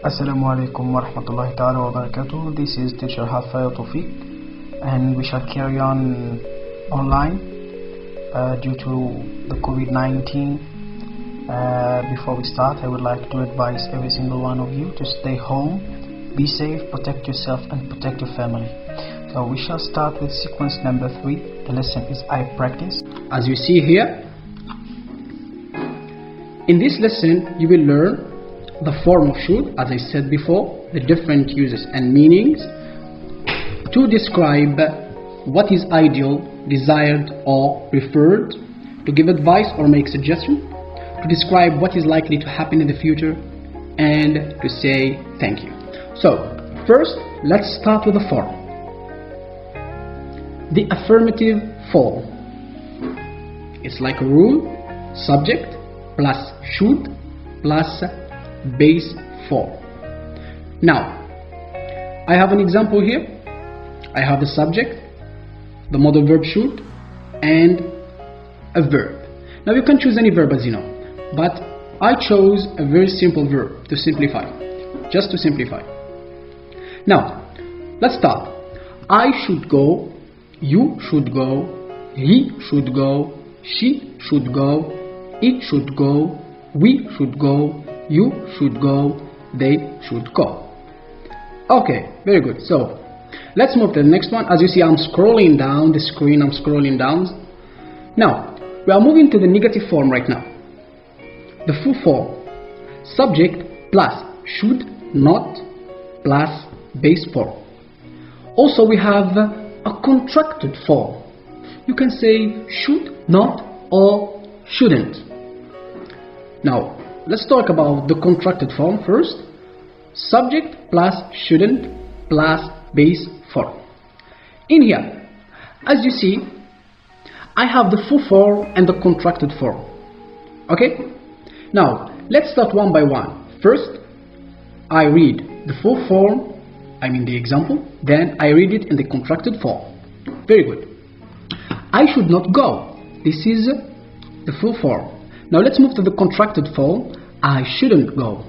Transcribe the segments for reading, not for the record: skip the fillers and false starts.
Assalamu alaikum wa rahmatullahi ta'ala wa barakatuh. This is teacher Hafa Tawfiq, and we shall carry on online due to the COVID-19. Before we start, I would like to advise every single one of you to stay home, be safe, protect yourself and protect your family. So we shall start with sequence number 3. The lesson is I practice. As you see here, in this lesson you will learn the form of should, as I said before, the different uses and meanings, to describe what is ideal, desired or preferred, to give advice or make suggestion, to describe what is likely to happen in the future, and to say thank you. So first, let's start with the form. The affirmative form. It's like a rule: subject plus should plus base form. Now, I have an example here. I have the subject, the modal verb should, and a verb. Now you can choose any verb, as you know, but I chose a very simple verb to simplify, just to simplify. Now, let's start. I should go, you should go, he should go, she should go, it should go, we should go, you should go, they should go. Okay, very good. So let's move to the next one. As you see, I'm scrolling down the screen, I'm scrolling down. Now, we are moving to the negative form right now. The full form: subject plus should not plus base form. Also, we have a contracted form. You can say should not or shouldn't. Now, let's talk about the contracted form first. Subject plus shouldn't plus base form. In here, as you see, I have the full form and the contracted form. Okay? Now, let's start one by one. First, I read the full form, the example, then I read it in the contracted form. Very good. I should not go. This is the full form. Now let's move to the contracted form. I shouldn't go.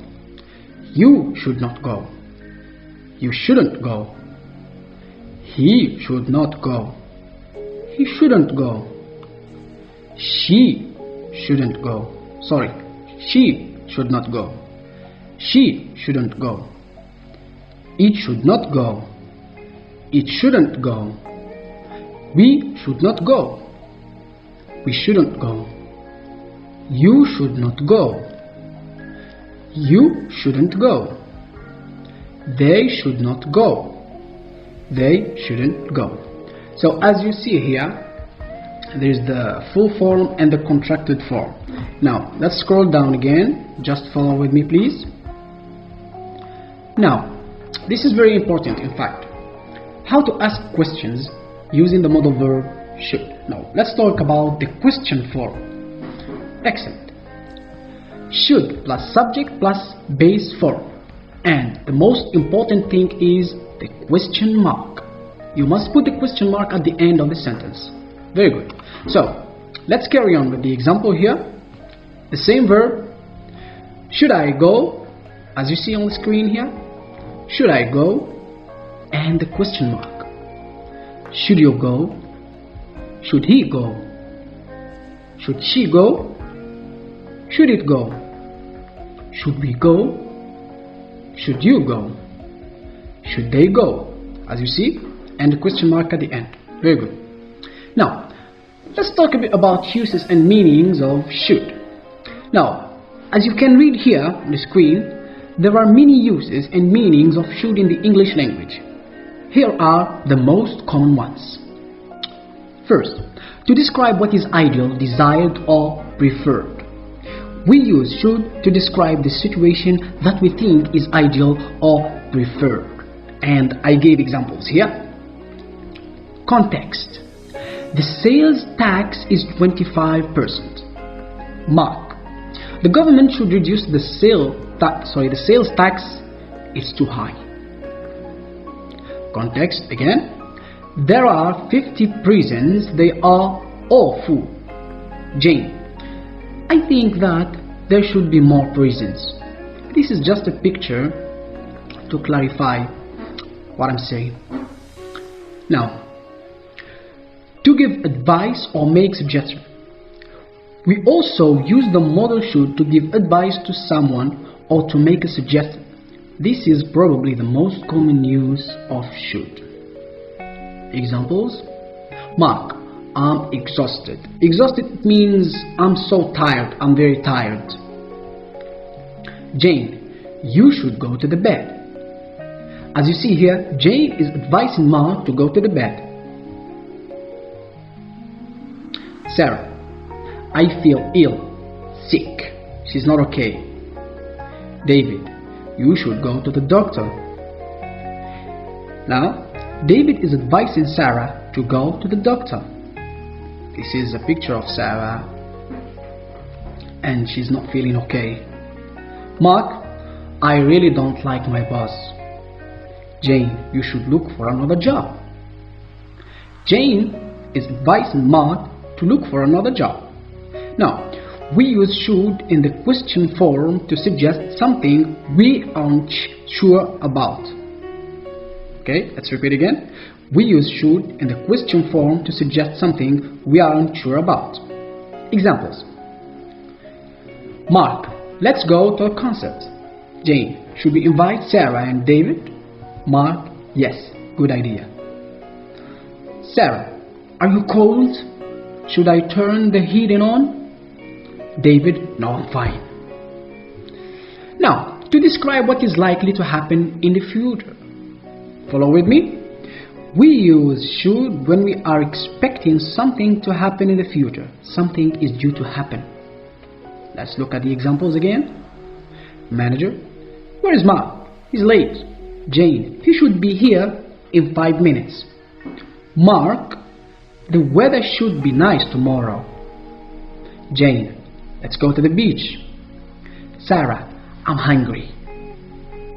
You should not go. You shouldn't go. He should not go. He shouldn't go. She shouldn't go. Sorry, she should not go. She shouldn't go. It should not go. It shouldn't go. We should not go. We shouldn't go. You should not go. You shouldn't go. They should not go. They shouldn't go. So as you see here, there is the full form and the contracted form. Now let's scroll down again. Just follow with me, please. Now, this is very important, in fact. How to ask questions using the modal verb should. Now let's talk about the question form. Excellent. Should plus subject plus base form. And the most important thing is the question mark. You must put the question mark at the end of the sentence. Very good. So let's carry on with the example here. The same verb. Should I go? As you see on the screen here. Should I go? And the question mark. Should you go? Should he go? Should she go? Should it go? Should we go? Should you go? Should they go? As you see, and the question mark at the end. Very good. Now, let's talk a bit about uses and meanings of should. Now, as you can read here on the screen, there are many uses and meanings of should in the English language. Here are the most common ones. First, to describe what is ideal, desired or preferred. We use should to describe the situation that we think is ideal or preferred. And I gave examples here. Context. The sales tax is 25%. Mark. The government should reduce the sales tax. It's too high. Context again. There are 50 prisons. They are all full. Jane. I think that there should be more prisons. This is just a picture to clarify what I'm saying. Now, to give advice or make suggestions. We also use the modal should to give advice to someone or to make a suggestion. This is probably the most common use of should. Examples: Mark, I'm exhausted. Exhausted means I'm so tired, I'm very tired. Jane, you should go to the bed. As you see here, Jane is advising Mark to go to the bed. Sarah, I feel ill, sick. She's not okay. David, you should go to the doctor. Now, David is advising Sarah to go to the doctor. This is a picture of Sarah and she's not feeling okay. Mark, I really don't like my boss. Jane, you should look for another job. Jane is advising Mark to look for another job. Now, we use should in the question form to suggest something we aren't sure about. Okay, let's repeat again. We use should in the question form to suggest something we aren't sure about. Examples: Mark, let's go to a concert. Jane, should we invite Sarah and David? Mark, yes, good idea. Sarah, are you cold? Should I turn the heating on? David, no, I'm fine. Now, to describe what is likely to happen in the future. Follow with me? We use should when we are expecting something to happen in the future. Something is due to happen. Let's look at the examples again. Manager, where is Mark? He's late. Jane, he should be here in 5 minutes. Mark, the weather should be nice tomorrow. Jane, let's go to the beach. Sarah, I'm hungry.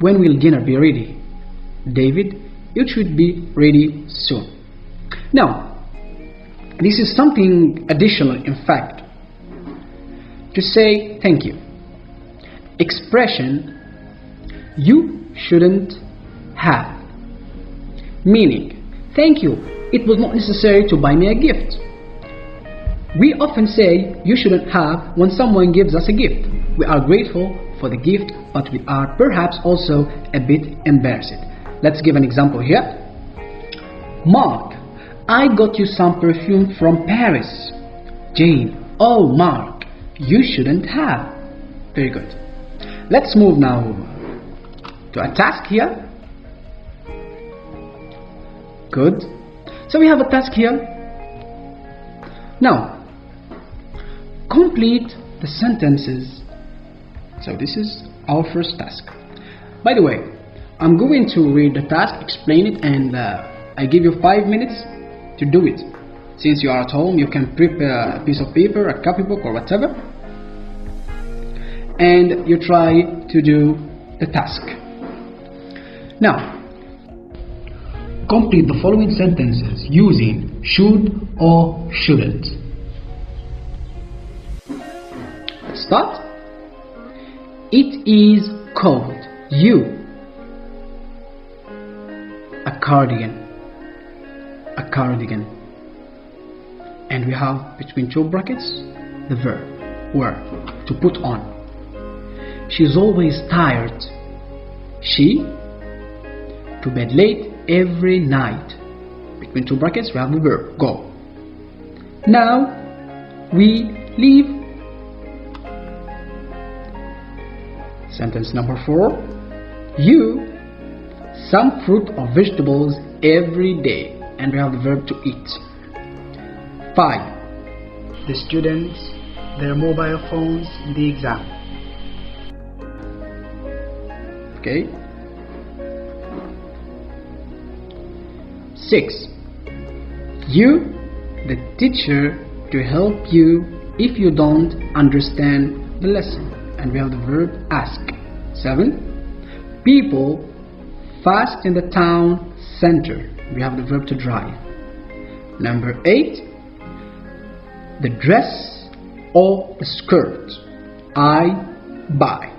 When will dinner be ready? David, it should be ready soon. Now, this is something additional, in fact, to say thank you. Expression, you shouldn't have. Meaning, thank you, it was not necessary to buy me a gift. We often say you shouldn't have when someone gives us a gift. We are grateful for the gift, but we are perhaps also a bit embarrassed. Let's give an example here. Mark, I got you some perfume from Paris. Jane, oh Mark, you shouldn't have. Very good. Let's move now to a task here. Good. So we have a task here. Now, complete the sentences. So this is our first task. By the way, I'm going to read the task, explain it, and I give you 5 minutes to do it. Since you are at home, you can prepare a piece of paper, a copybook, or whatever, and you try to do the task. Now, complete the following sentences using should or shouldn't. Let's start. It is cold. You. A cardigan. A cardigan. And we have between two brackets the verb, wear, to put on. She's always tired. She. To bed late every night. Between two brackets we have the verb, go. Now we leave. Sentence number 4. You some fruit or vegetables every day, and we have the verb to eat. 5. The students, their mobile phones in the exam. Okay. 6. You, the teacher, to help you if you don't understand the lesson, and we have the verb ask. 7. People fast in the town center, we have the verb to drive. Number 8. The dress or the skirt I buy.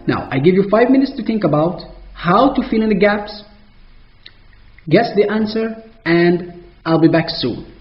Now I give you 5 minutes to think about how to fill in the gaps? Guess the answer and I'll be back soon.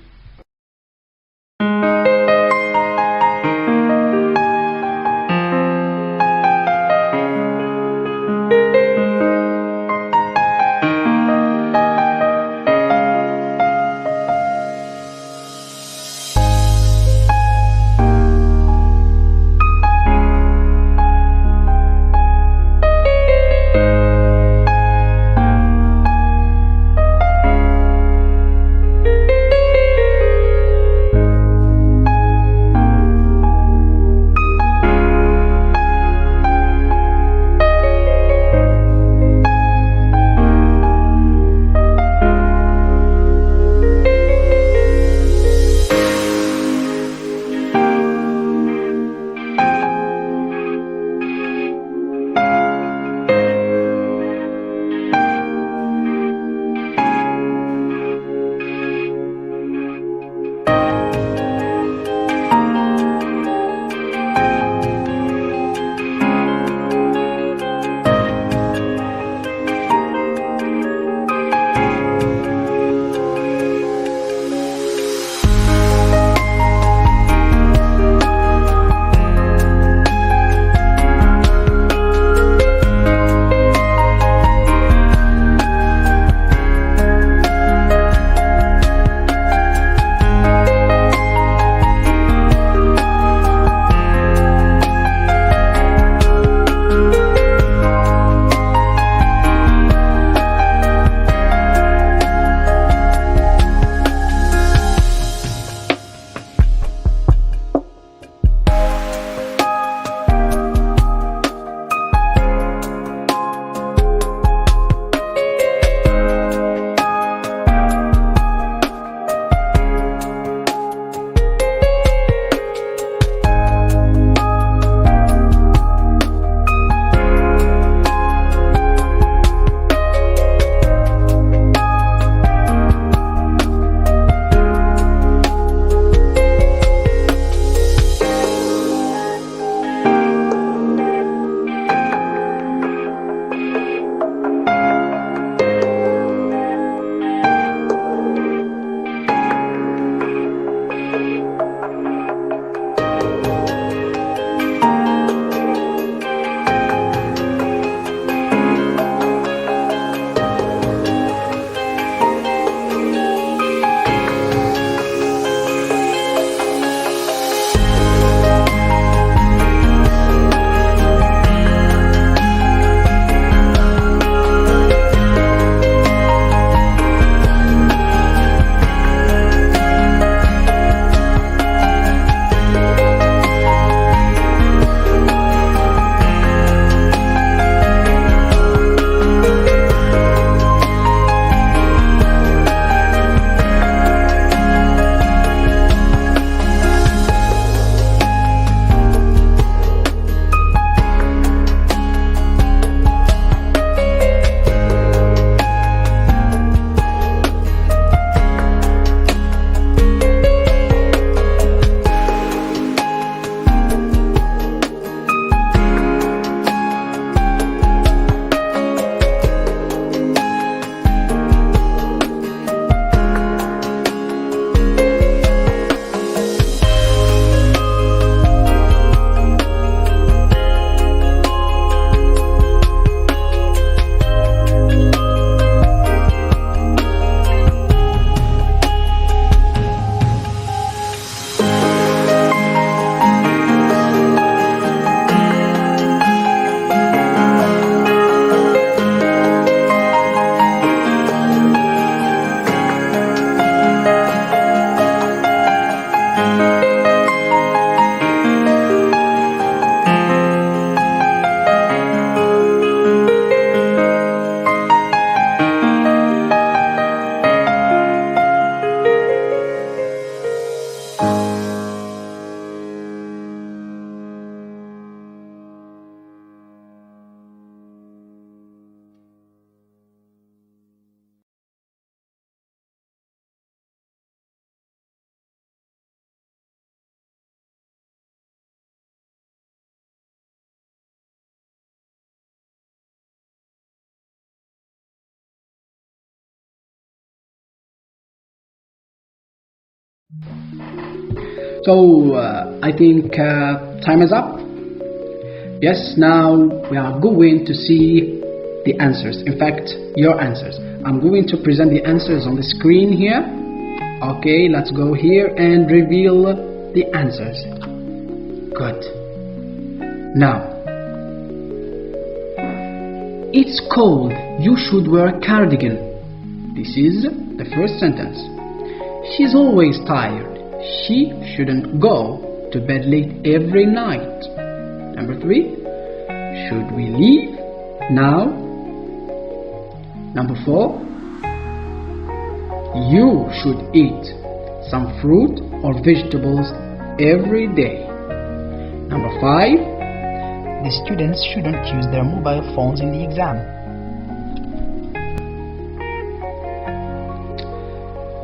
So I think time is up. Yes, now we are going to see the answers. In fact, your answers. I'm going to present the answers on the screen here. Okay, let's go here and reveal the answers. Good. Now, it's cold. You should wear a cardigan. This is the first sentence. She's always tired. She shouldn't go to bed late every night. Number 3. Should we leave now? Number 4. You should eat some fruit or vegetables every day. Number 5. The students shouldn't use their mobile phones in the exam.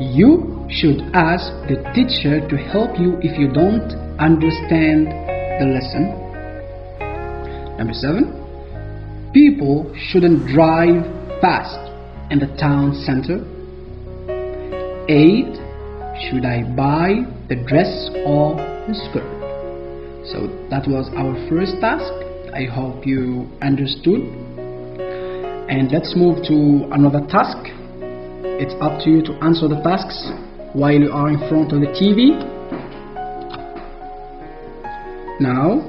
You should ask the teacher to help you if you don't understand the lesson. Number 7. People shouldn't drive fast in the town center. 8. Should I buy the dress or the skirt? So that was our first task. I hope you understood. And let's move to another task. It's up to you to answer the tasks while you are in front of the TV. Now,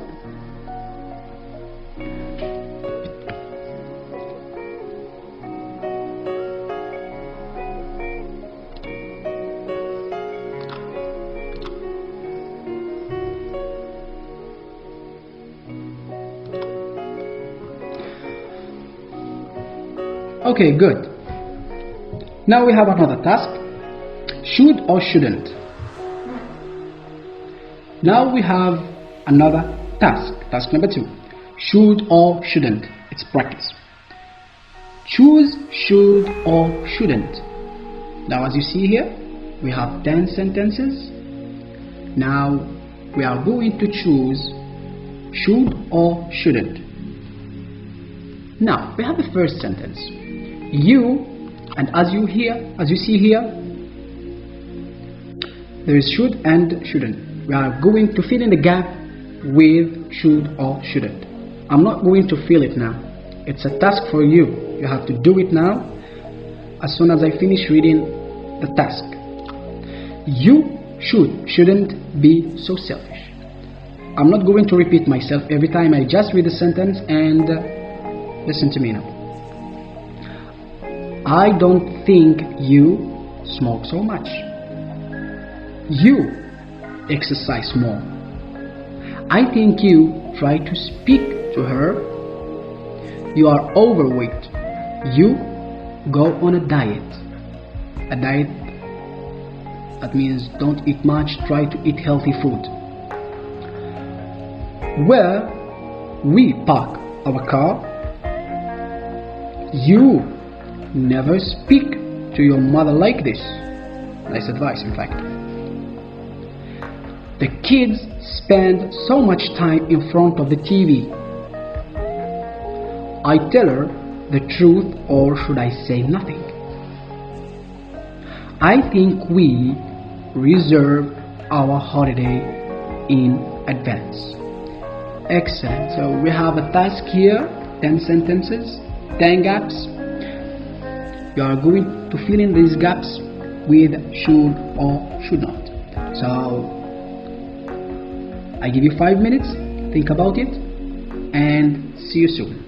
okay, good. Now we have another task. Should or shouldn't? Now we have another task. Task number 2. Should or shouldn't? It's practice. Choose should or shouldn't. Now as you see here, we have 10 sentences. Now we are going to choose should or shouldn't. Now we have the first sentence. You, and as you see here, there is should and shouldn't. We are going to fill in the gap with should or shouldn't. I'm not going to fill it now. It's a task for you. You have to do it now as soon as I finish reading the task. You shouldn't be so selfish. I'm not going to repeat myself every time. I just read the sentence and listen to me now. I don't think you smoke so much. You exercise more. I think you try to speak to her. You are overweight. You go on a diet. A diet, that means don't eat much, try to eat healthy food. Where we park our car, you never speak to your mother like this. Nice advice, in fact. The kids spend so much time in front of the TV. I tell her the truth, or should I say nothing? I think we reserve our holiday in advance. Excellent. So we have a task here, 10 sentences, 10 gaps. You are going to fill in these gaps with should or should not. So I give you 5 minutes, think about it, and see you soon.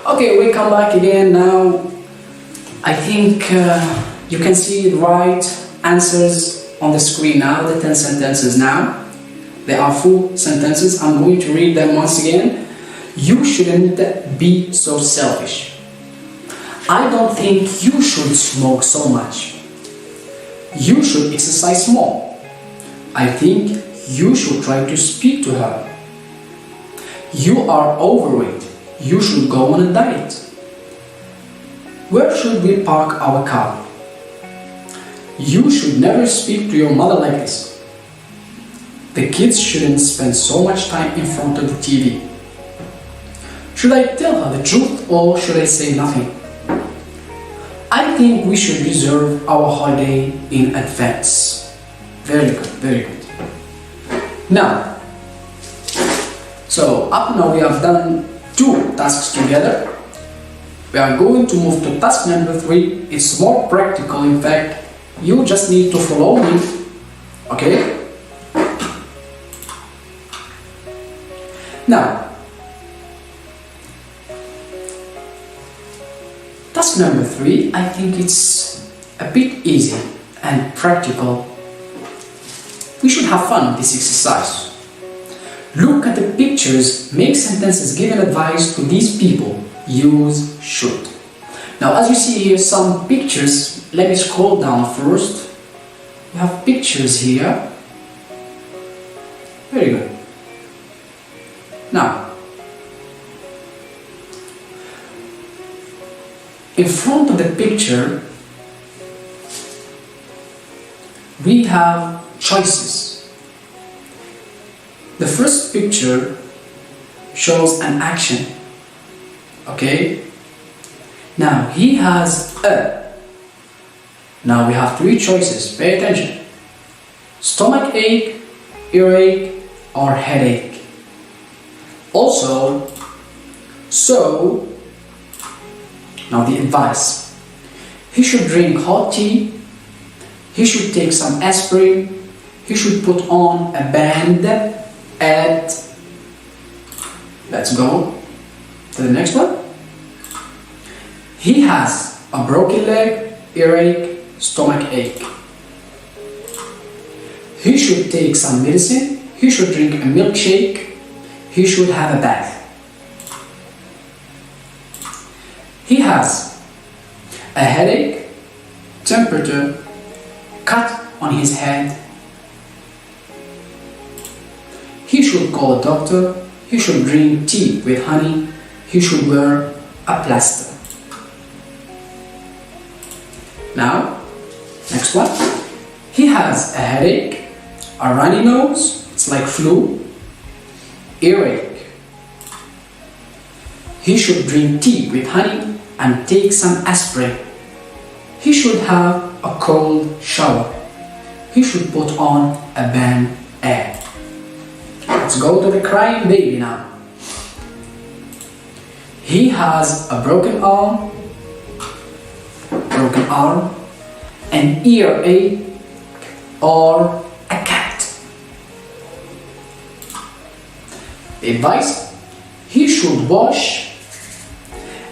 Okay, we come back again now. I think you can see the right answers on the screen now, the 10 sentences now. They are full sentences. I'm going to read them once again. You shouldn't be so selfish. I don't think you should smoke so much. You should exercise more. I think you should try to speak to her. You are overweight. You should go on a diet. Where should we park our car? You should never speak to your mother like this. The kids shouldn't spend so much time in front of the TV. Should I tell her the truth or should I say nothing? I think we should reserve our holiday in advance. Very good, very good. Now, so up now we have done 2 tasks together. We are going to move to task number 3. It's more practical, in fact. You just need to follow me, okay? Now, task number 3, I think it's a bit easy and practical. We should have fun with this exercise. Look at the pictures, make sentences giving advice to these people. Use should. Now, as you see here, some pictures. Let me scroll down first. We have pictures here. Very good. Now, in front of the picture, we have choices. The first picture shows an action. Okay? Now, he has a. Now we have 3 choices. Pay attention. Stomach ache, earache, or headache. Also, so, now the advice. He should drink hot tea. He should take some aspirin. He should put on a band at. Let's go to the next one. He has a broken leg, earache, stomach ache. He should take some medicine. He should drink a milkshake. He should have a bath. He has a headache, temperature, cut on his head. He should call a doctor. He should drink tea with honey. He should wear a plaster. Now, next one. He has a headache, a runny nose, it's like flu, earache. He should drink tea with honey and take some aspirin. He should have a cold shower. He should put on a band-aid. Let's go to the crying baby now. He has a broken arm, an earache, or a cat. The advice: he should wash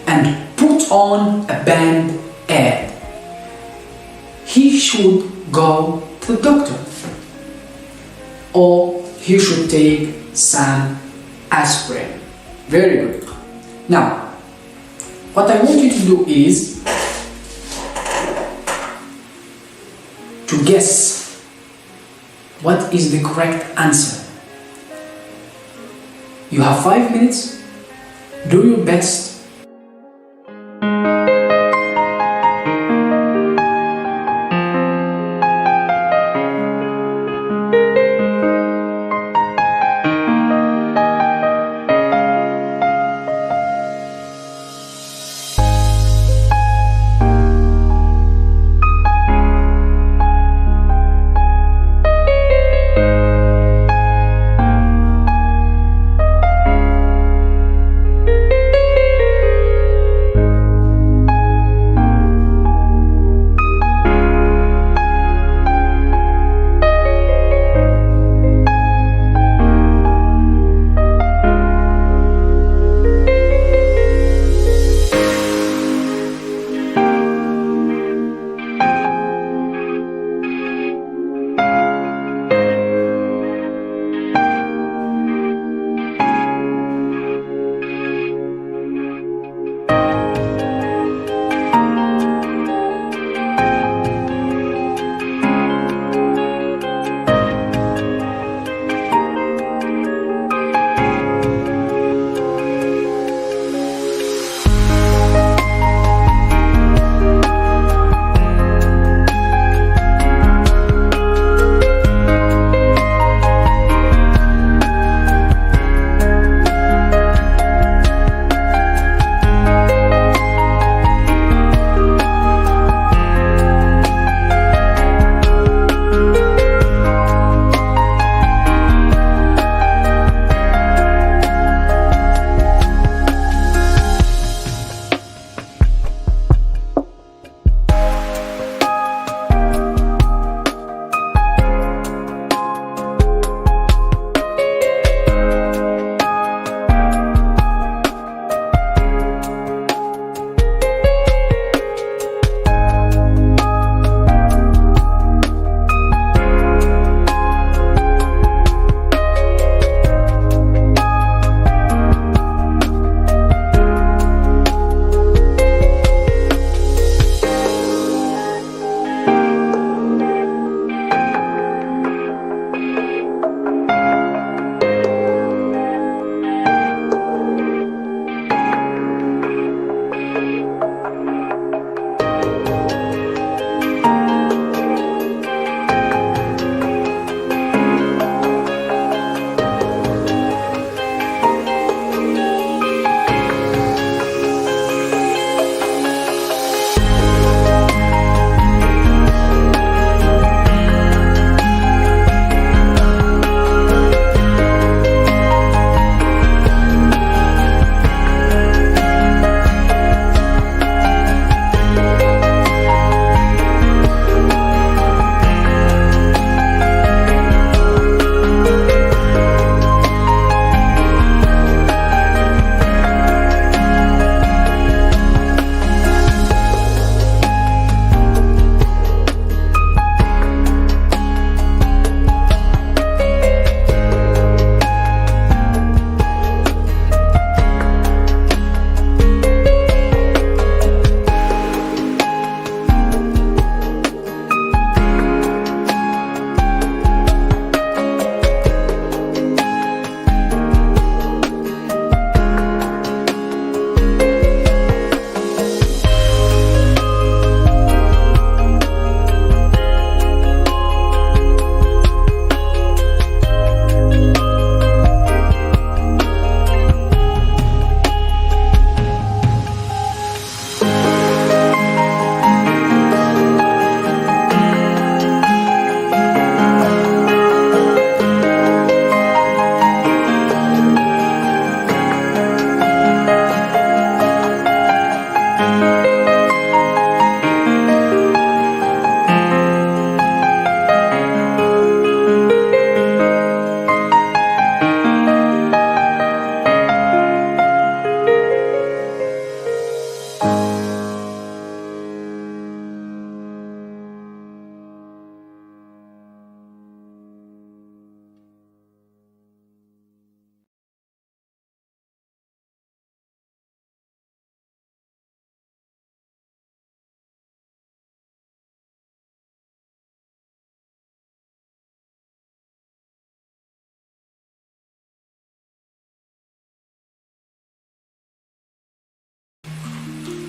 and put on a band-aid. He should go to the doctor, or he should take some aspirin. Very good. Now, what I want you to do is to guess what is the correct answer. You have 5 minutes. Do your best.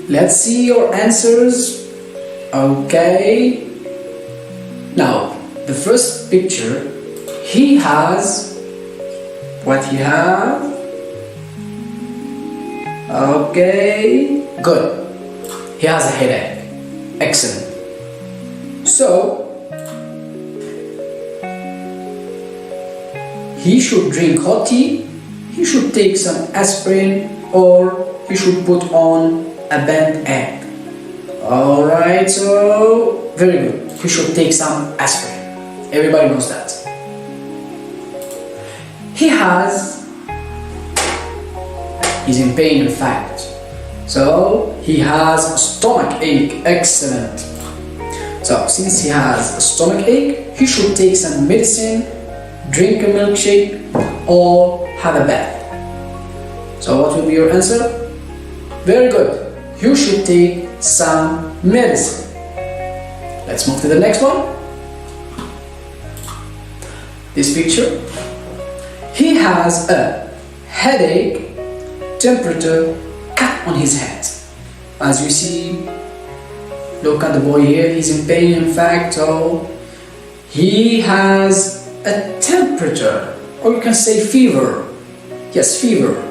Let's see your answers. Okay. Now, the first picture, he has what he has. Okay, good. He has a headache. Excellent. So, he should drink hot tea, he should take some aspirin, or he should put on a band-aid. Alright, so very good. He should take some aspirin. Everybody knows that. He's in pain, in fact. So he has a stomach ache. Excellent. So since he has a stomach ache, he should take some medicine, drink a milkshake, or have a bath. So what will be your answer? Very good. You should take some medicine. Let's move to the next one. This picture. He has a headache, temperature, cut on his head. As you see, look at the boy here, he's in pain, in fact. So he has a temperature, or you can say fever. Yes, fever.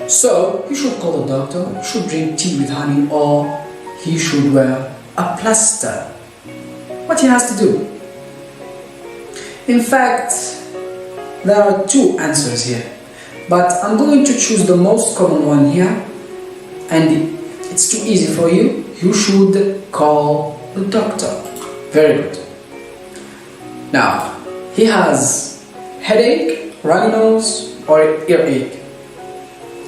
So he should call the doctor, he should drink tea with honey, or he should wear a plaster. What he has to do? In fact, there are two answers here, but I'm going to choose the most common one here, and it's too easy for you. You should call the doctor. Very good. Now, he has headache, runny nose, or earache.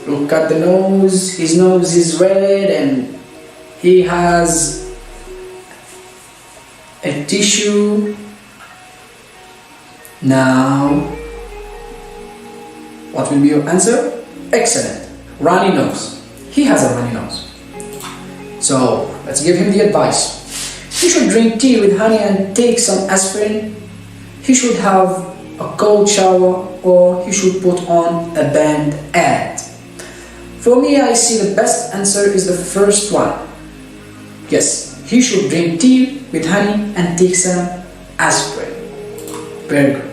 Look at the nose, his nose is red and he has a tissue. Now, what will be your answer? Excellent. Runny nose. He has a runny nose. So, let's give him the advice. He should drink tea with honey and take some aspirin. He should have a cold shower, or he should put on a band-aid. For me, I see the best answer is the first one. Yes, he should drink tea with honey and take some aspirin. Very good.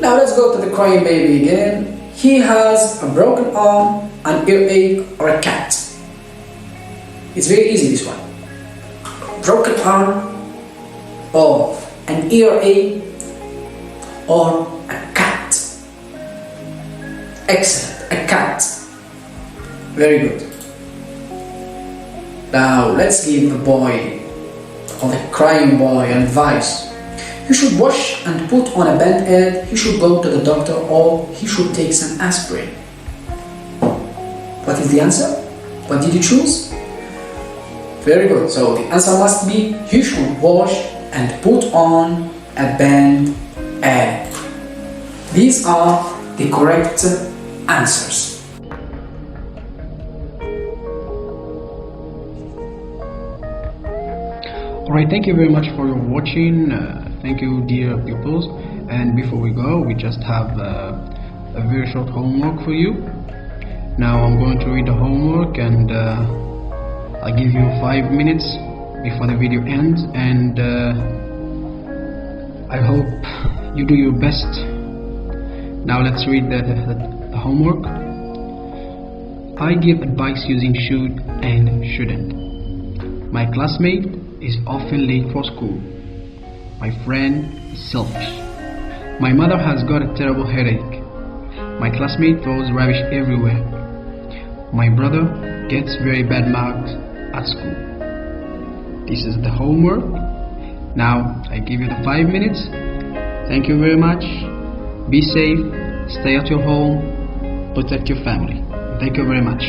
Now let's go to the crying baby again. He has a broken arm, an earache, or a cat. It's very easy, this one. Broken arm, or an earache, or a cat. Excellent, a cat. Very good. Now let's give the boy, or the crying boy, advice. He should wash and put on a band-aid, he should go to the doctor, or he should take some aspirin. What is the answer? What did you choose? Very good. So the answer must be he should wash and put on a band-aid. These are the correct answers. Alright, thank you very much for your watching. Thank you, dear pupils. And before we go, we just have a very short homework for you. Now I'm going to read the homework, and I'll give you 5 minutes before the video ends, and I hope you do your best. Now let's read the homework. I give advice using should and shouldn't. My classmate is often late for school. My friend is selfish. My mother has got a terrible headache. My classmate throws rubbish everywhere. My brother gets very bad marks at school. This is the homework. Now I give you the 5 minutes. Thank you very much. Be safe, stay at your home, protect your family. Thank you very much.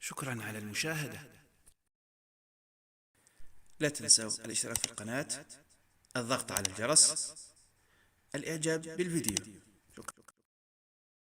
شكرا على المشاهدة. لا تنسوا الاشتراك في القناة، الضغط على الجرس، الإعجاب بالفيديو.